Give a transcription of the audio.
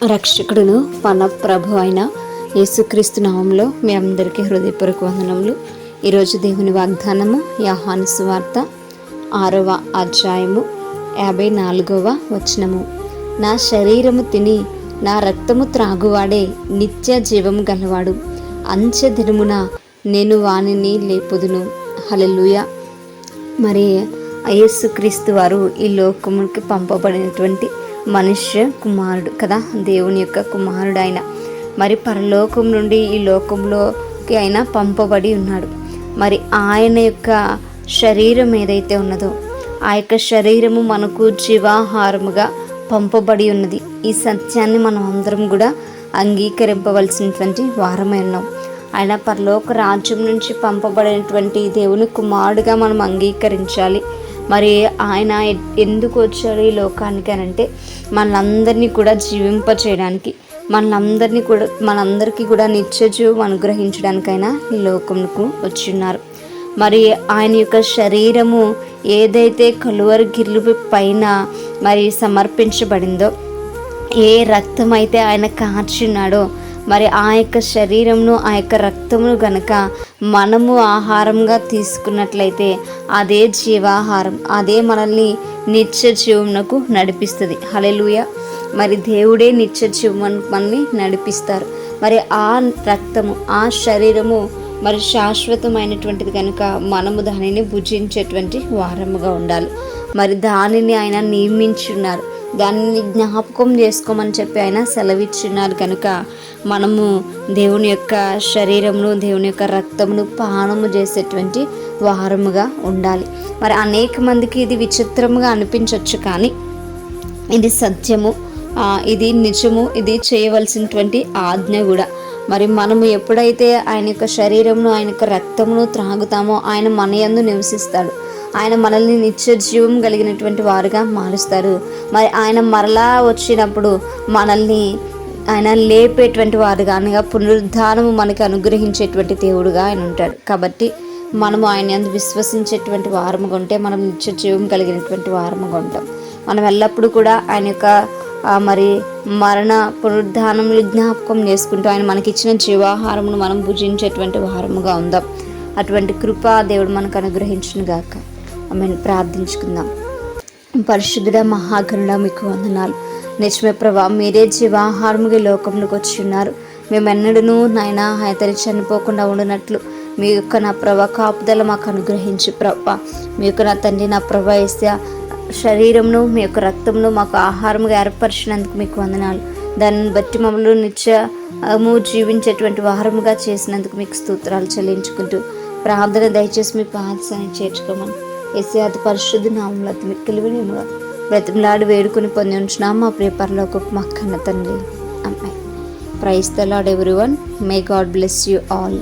రక్షకుడును మన ప్రభు అయిన యేసుక్రీస్తు నామంలో మీ అందరికీ హృదయపూర్వక వందనములు. ఈరోజు దేవుని వాగ్దానము యోహాను సువార్త 6వ అధ్యాయము 54వ వచనము. నా శరీరము తిని నా రక్తము త్రాగువాడే నిత్య జీవము గలవాడు, అంచె దినమున నేను వానిని లేపుదును. హల్లెలూయా. మరి యేసుక్రీస్తు వారు ఈ లోకముకి పంపబడినటువంటి మనుష్య కుమారుడు కదా, దేవుని యొక్క కుమారుడు ఆయన. మరి పరలోకం నుండి ఈ లోకంలోకి ఆయన పంపబడి ఉన్నాడు. మరి ఆయన యొక్క శరీరం ఏదైతే ఉన్నదో ఆ యొక్క శరీరము మనకు జీవాహారముగా పంపబడి ఉన్నది. ఈ సత్యాన్ని మనం అందరం కూడా అంగీకరింపవలసినటువంటి వారమై ఉన్నాం. ఆయన పరలోక రాజ్యం నుంచి పంపబడినటువంటి దేవుని కుమారుడుగా మనం అంగీకరించాలి. మరి ఆయన ఎందుకు వచ్చాడు ఈ లోకానికి అని అంటే మనందరినీ కూడా జీవింపచేయడానికి, మనందరికీ కూడా నిత్య జీవం అనుగ్రహించడానికైనా ఈ లోకంకు వచ్చి ఉన్నారు. మరి ఆయన యొక్క శరీరము ఏదైతే కలువరి గిర్లు పైన మరి సమర్పించబడిందో, ఏ రక్తం అయితే ఆయన కార్చిన్నాడో, మరి ఆ యొక్క శరీరమును ఆ యొక్క రక్తమును గనక మనము ఆహారంగా తీసుకున్నట్లయితే అదే జీవాహారం, అదే మనల్ని నిత్య జీవమునకు నడిపిస్తుంది. హల్లెలూయా. మరి దేవుడే నిత్య జీవం మనల్ని నడిపిస్తారు. మరి ఆ రక్తము ఆ శరీరము మరి శాశ్వతమైనటువంటిది కనుక మనము దానిని భుజించేటువంటి వారముగా ఉండాలి. మరి దానిని ఆయన నియమించున్నారు, దానిని జ్ఞాపకం చేసుకోమని చెప్పి ఆయన సెలవిచ్చున్నారు. కనుక మనము దేవుని యొక్క శరీరమును దేవుని యొక్క రక్తమును పానము చేసేటువంటి వారముగా ఉండాలి. మరి అనేక మందికి ఇది విచిత్రముగా అనిపించవచ్చు, కానీ ఇది సత్యము, ఇది నిజము, ఇది చేయవలసినటువంటి ఆజ్ఞ కూడా. మరి మనము ఎప్పుడైతే ఆయన యొక్క శరీరమును ఆయన యొక్క రక్తమును త్రాగుతామో ఆయన మన యందు నివసిస్తాడు. ఆయన మనల్ని నిత్య జీవం కలిగినటువంటి వారుగా మారుస్తారు. మరి ఆయన మరలా వచ్చినప్పుడు మనల్ని ఆయన లేపేటువంటి వారుగా, అనగా పునరుద్ధానము మనకి అనుగ్రహించేటువంటి దేవుడుగా ఆయన ఉంటాడు. కాబట్టి మనము ఆయన యందు విశ్వసించేటువంటి వారముగా ఉంటే మనం నిత్య జీవం కలిగినటువంటి వారముగా ఉంటాం. మనం ఎల్లప్పుడూ కూడా ఆయన యొక్క మరి మరణ పునరుద్ధానములు జ్ఞాపకం చేసుకుంటూ ఆయన మనకిచ్చిన జీవాహారమును మనం భుజించేటువంటి వారముగా ఉందాం. అటువంటి కృపా దేవుడు మనకు అనుగ్రహించును గాక. ఆమెను ప్రార్థించుకుందాం. పరిశుద్ధుడా మహాగణుడా మీకు వందనాలు. నిజమే ప్రభా, మీరే జీవాహారముగా లోకంలోకి వచ్చి ఉన్నారు. మేమెన్నడూ నాయన ఆయన చనిపోకుండా ఉండినట్లు మీ యొక్క నా ప్రభా కాపుదల మాకు అనుగ్రహించి ప్రభా, మీ యొక్క నా తండ్రి నా ప్రభా వేస్తే శరీరంను మీ యొక్క రక్తంను మాకు ఆహారముగా ఏర్పరిచినందుకు మీకు వందనాలు. దానిని బట్టి మమ్మల్ని నిత్యము జీవించేటువంటి వారముగా చేసినందుకు మీకు స్తోత్రాలు చెల్లించుకుంటూ ప్రార్థన దయచేసి మీ పాదసాన్ని చేర్చుకోమని యేసయ్య అతి పరిశుద్ధ నామములో అతి మిక్కిలివి బ్రతిమలాడి వేడుకొని పొంది ఉంచున్నాం మా ప్రియ పరలోకపు మా కన్న తండ్రి. Amen. Praise the Lord everyone. May God bless you all.